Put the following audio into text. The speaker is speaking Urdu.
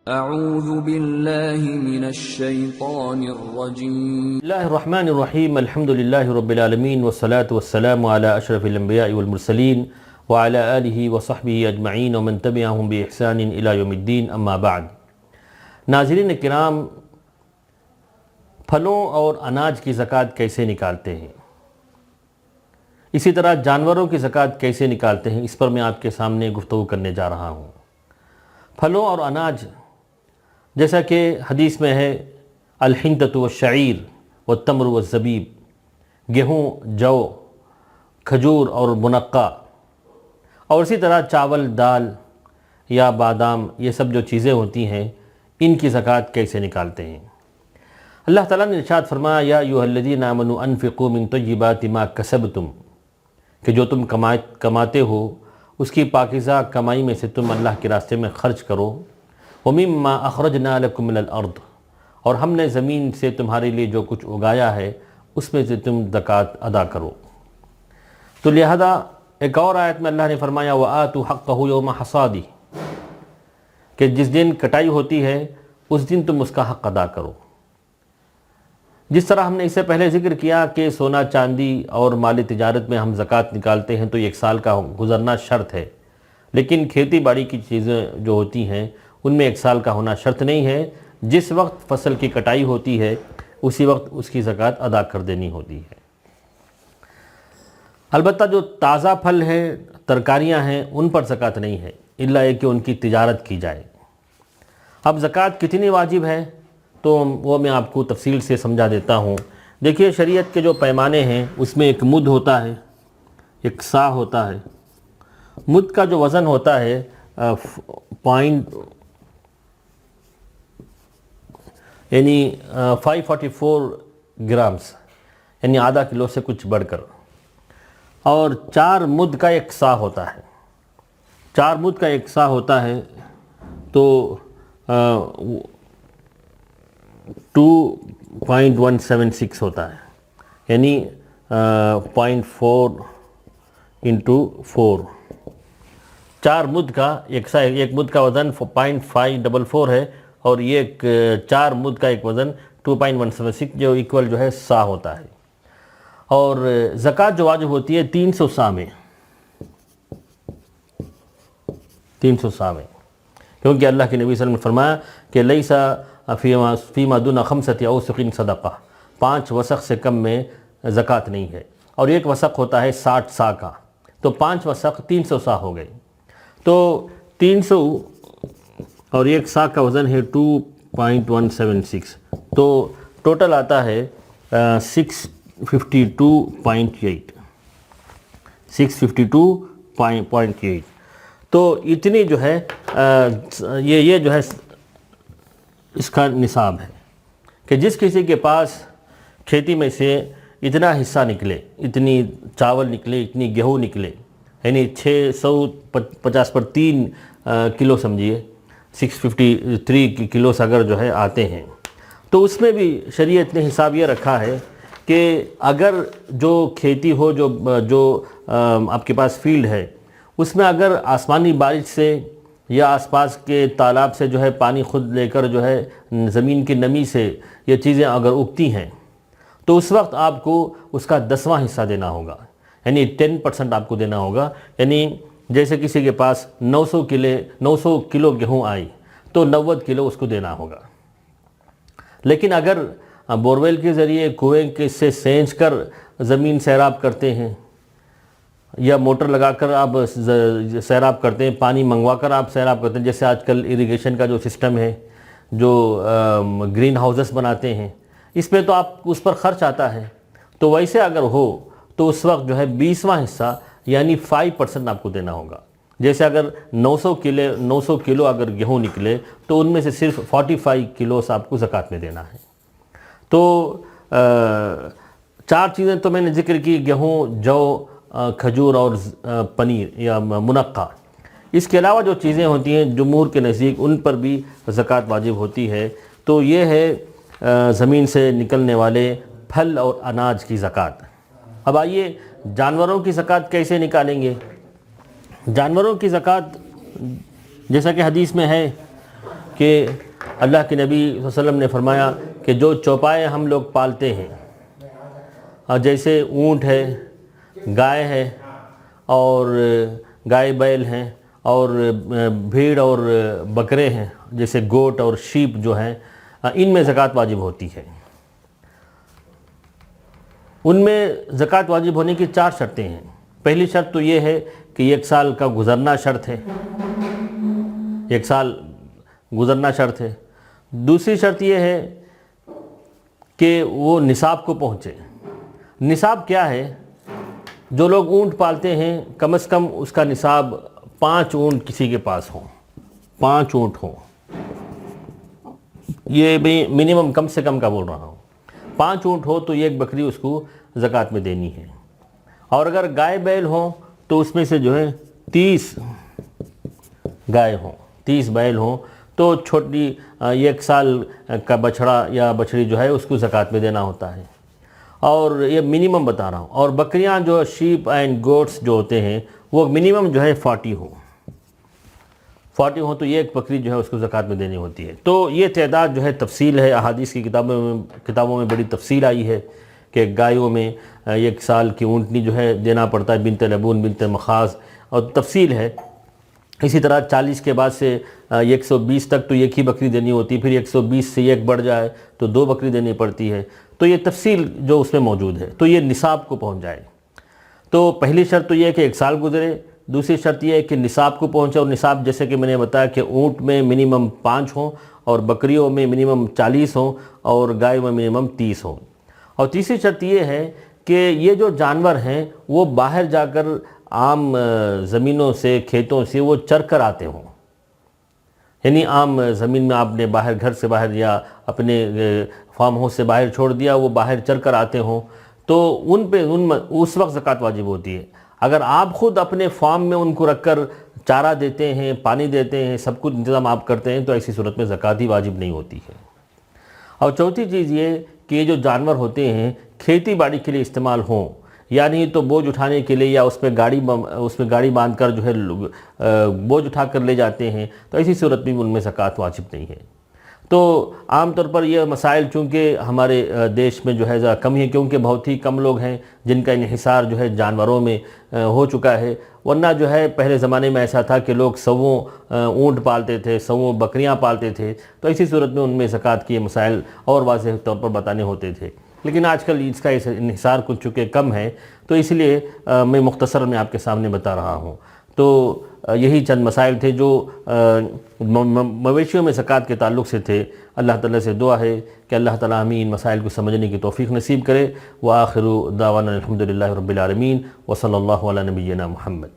اعوذ باللہ من الشیطان الرجیم بسم اللہ الرحمن الرحیم الحمد للہ رب العالمین والصلاة والسلام علی اشرف الانبیاء والمرسلین وعلی آلہ وصحبہ اجمعین ومن تبعہم بإحسان الی یوم الدین اما بعد۔ ناظرین کرام، پھلوں اور اناج کی زکوٰۃ کیسے نکالتے ہیں، اسی طرح جانوروں کی زکوٰۃ کیسے نکالتے ہیں، اس پر میں آپ کے سامنے گفتگو کرنے جا رہا ہوں۔ پھلوں اور اناج جیسا کہ حدیث میں ہے، الحنطۃ والشعیر والتمر والزبیب، گیہوں، جو، کھجور اور منقع، اور اسی طرح چاول، دال یا بادام، یہ سب جو چیزیں ہوتی ہیں ان کی زکوٰۃ کیسے نکالتے ہیں۔ اللہ تعالیٰ نے ارشاد فرمایا، یا ایھا الذین آمنوا انفقوا من طیبات ما کسبتم، کہ جو تم کماتے ہو اس کی پاکیزہ کمائی میں سے تم اللہ کے راستے میں خرچ کرو۔ وَمِمَّا أَخْرَجْنَا لَكُمْ مِنَ الْأَرْضِ، اور ہم نے زمین سے تمہارے لیے جو کچھ اگایا ہے اس میں سے تم زکوٰۃ ادا کرو۔ تو لہذا ایک اور آیت میں اللہ نے فرمایا، وَآتُوا حَقَّهُ يَوْمَ حَصَادِهِ، کہ جس دن کٹائی ہوتی ہے اس دن تم اس کا حق ادا کرو۔ جس طرح ہم نے اس سے پہلے ذکر کیا کہ سونا چاندی اور مال تجارت میں ہم زکوٰۃ نکالتے ہیں تو ایک سال کا گزرنا شرط ہے، لیکن کھیتی باڑی کی چیزیں جو ہوتی ہیں ان میں ایک سال کا ہونا شرط نہیں ہے۔ جس وقت فصل کی کٹائی ہوتی ہے اسی وقت اس کی زکوٰۃ ادا کر دینی ہوتی ہے۔ البتہ جو تازہ پھل ہیں، ترکاریاں ہیں، ان پر زکوٰۃ نہیں ہے، الا یہ کہ ان کی تجارت کی جائے۔ اب زکوٰۃ کتنی واجب ہے تو وہ میں آپ کو تفصیل سے سمجھا دیتا ہوں۔ دیکھیے، شریعت کے جو پیمانے ہیں اس میں ایک مد ہوتا ہے، ایک سا ہوتا ہے۔ مد کا جو وزن ہوتا ہے یعنی 544 گرامز، یعنی آدھا کلو سے کچھ بڑھ کر، اور 4 مد کا ایک سا ہوتا ہے۔ 4 مد کا ایک سا ہوتا ہے تو 2.176 ہوتا ہے، یعنی 0.4 انٹو 4۔ 4 مد کا ایک سا، ایک مد کا وزن 0.544 ہے، اور یہ 4 مد کا ایک وزن 2.176 جو ایکول جو ہے سا ہوتا ہے۔ اور زکوٰۃ جو واجب ہوتی ہے 300 سا میں، 300 سا میں، کیونکہ اللہ کے نبی صلی اللہ علیہ وسلم نے فرمایا کہ لیس فیما دون 5 اوسق صدقہ، 5 وسق سے کم میں زکوٰۃ نہیں ہے، اور ایک وسق ہوتا ہے 60 سا کا، تو 5 وسق 300 سا ہو گئے۔ تو 300 اور ایک سا کا وزن ہے 2.176، تو ٹوٹل آتا ہے 652.8، 652.8۔ تو اتنی جو ہے یہ جو ہے اس کا نصاب ہے کہ جس کسی کے پاس کھیتی میں سے اتنا حصہ نکلے، اتنی چاول نکلے، اتنی گیہوں نکلے، یعنی 650 پر 3 کلو سمجھیے، 653 کلوز اگر جو ہے آتے ہیں، تو اس میں بھی شریعت نے حساب یہ رکھا ہے کہ اگر جو کھیتی ہو، جو آپ کے پاس فیلڈ ہے، اس میں اگر آسمانی بارش سے یا آس پاس کے تالاب سے جو ہے پانی خود لے کر جو ہے زمین کی نمی سے یہ چیزیں اگر اگتی ہیں تو اس وقت آپ کو اس کا 10واں حصہ دینا ہوگا، یعنی 10% آپ کو دینا ہوگا۔ یعنی جیسے کسی کے پاس 900 کلو گیہوں آئی تو 90 کلو اس کو دینا ہوگا۔ لیکن اگر بورویل کے ذریعے کنویں کے سے سینچ کر زمین سیراب کرتے ہیں، یا موٹر لگا کر آپ سیراب کرتے ہیں، پانی منگوا کر آپ سیراب کرتے ہیں، جیسے آج کل اریگیشن کا جو سسٹم ہے، جو گرین ہاؤسز بناتے ہیں، اس پہ تو آپ اس پر خرچ آتا ہے، تو ویسے اگر ہو تو اس وقت جو ہے 20واں حصہ یعنی 5% آپ کو دینا ہوگا۔ جیسے اگر 900 کلو اگر گیہوں نکلے تو ان میں سے صرف 45 کلوز آپ کو زکوٰۃ میں دینا ہے۔ تو 4 چیزیں تو میں نے ذکر کی، گیہوں، جو، کھجور اور پنیر یا منقع۔ اس کے علاوہ جو چیزیں ہوتی ہیں جمہور کے نزدیک ان پر بھی زکوٰۃ واجب ہوتی ہے۔ تو یہ ہے زمین سے نکلنے والے پھل اور اناج کی زکوٰۃ۔ اب آئیے جانوروں کی زکوٰۃ کیسے نکالیں گے۔ جانوروں کی زکوٰۃ جیسا کہ حدیث میں ہے کہ اللہ کے نبی صلی اللہ علیہ وسلم نے فرمایا کہ جو چوپائے ہم لوگ پالتے ہیں، جیسے اونٹ ہے، گائے ہے، اور گائے بیل ہیں، اور بھیڑ اور بکرے ہیں جیسے گوٹ اور شیپ جو ہیں، ان میں زکوٰۃ واجب ہوتی ہے۔ ان میں زکوٰۃ واجب ہونے کی 4 شرطیں ہیں۔ پہلی شرط تو یہ ہے کہ 1 سال کا گزرنا شرط ہے، 1 سال گزرنا شرط ہے۔ دوسری شرط یہ ہے کہ وہ نصاب کو پہنچے۔ نصاب کیا ہے؟ جو لوگ اونٹ پالتے ہیں کم از کم اس کا نصاب 5 اونٹ کسی کے پاس ہوں، 5 اونٹ ہوں، یہ بھی منیمم کم سے کم کا بول رہا ہوں۔ 5 اونٹ ہو تو 1 بکری اس کو زکوٰۃ میں دینی ہے۔ اور اگر گائے بیل ہوں تو اس میں سے جو ہے 30 گائے ہوں، 30 بیل ہوں تو چھوٹی 1 سال کا بچھڑا یا بچھڑی جو ہے اس کو زکوٰۃ میں دینا ہوتا ہے، اور یہ منیمم بتا رہا ہوں۔ اور بکریاں جو شیپ اینڈ گوٹس جو ہوتے ہیں وہ منیمم جو ہے 40 ہوں، 40 ہوں تو 1 بکری جو ہے اس کو زکوٰۃ میں دینی ہوتی ہے۔ تو یہ تعداد جو ہے تفصیل ہے، احادیث کی کتابوں میں بڑی تفصیل آئی ہے کہ گایوں میں 1 سال کی اونٹنی جو ہے دینا پڑتا ہے، بنت لبون، بنت مخاض، اور تفصیل ہے۔ اسی طرح 40 کے بعد سے 120 تک تو 1 ہی بکری دینی ہوتی ہے، پھر 120 سے 1 بڑھ جائے تو 2 بکری دینی پڑتی ہے۔ تو یہ تفصیل جو اس میں موجود ہے، تو یہ نصاب کو پہنچ جائے۔ تو پہلی شرط تو یہ ہے کہ 1 سال گزرے، دوسری شرط یہ ہے کہ نصاب کو پہنچے، اور نصاب جیسے کہ میں نے بتایا کہ اونٹ میں منیمم 5 ہوں، اور بکریوں میں منیمم 40 ہوں، اور گائے میں منیمم 30 ہوں۔ اور تیسری شرط یہ ہے کہ یہ جو جانور ہیں وہ باہر جا کر عام زمینوں سے، کھیتوں سے وہ چر کر آتے ہوں، یعنی عام زمین میں آپ نے باہر، گھر سے باہر یا اپنے فارم ہاؤس سے باہر چھوڑ دیا، وہ باہر چر کر آتے ہوں، تو ان پہ اس وقت زکوٰۃ واجب ہوتی ہے۔ اگر آپ خود اپنے فارم میں ان کو رکھ کر چارہ دیتے ہیں، پانی دیتے ہیں، سب کچھ انتظام آپ کرتے ہیں، تو ایسی صورت میں زکوٰۃ ہی واجب نہیں ہوتی ہے۔ اور چوتھی چیز یہ کہ یہ جو جانور ہوتے ہیں کھیتی باڑی کے لیے استعمال ہوں، یعنی تو بوجھ اٹھانے کے لیے یا اس میں گاڑی باندھ کر جو ہے بوجھ اٹھا کر لے جاتے ہیں، تو ایسی صورت میں ان میں زکوٰۃ واجب نہیں ہے۔ تو عام طور پر یہ مسائل چونکہ ہمارے دیش میں جو ہے ذرا کم ہے، کیونکہ بہت ہی کم لوگ ہیں جن کا انحصار جو ہے جانوروں میں ہو چکا ہے، ورنہ جو ہے پہلے زمانے میں ایسا تھا کہ لوگ 100 اونٹ پالتے تھے، 100 بکریاں پالتے تھے، تو ایسی صورت میں ان میں زکوٰۃ کے مسائل اور واضح طور پر بتانے ہوتے تھے۔ لیکن آج کل اس کا انحصار کچھ چونکہ کم ہے، تو اس لیے میں مختصر میں آپ کے سامنے بتا رہا ہوں۔ تو یہی چند مسائل تھے جو مویشیوں میں زکوٰۃ کے تعلق سے تھے۔ اللہ تعالیٰ سے دعا ہے کہ اللہ تعالیٰ ہمیں ان مسائل کو سمجھنے کی توفیق نصیب کرے۔ وآخر دعوانا الحمدللہ رب العالمین، وصلی اللہ علی نبینا محمد۔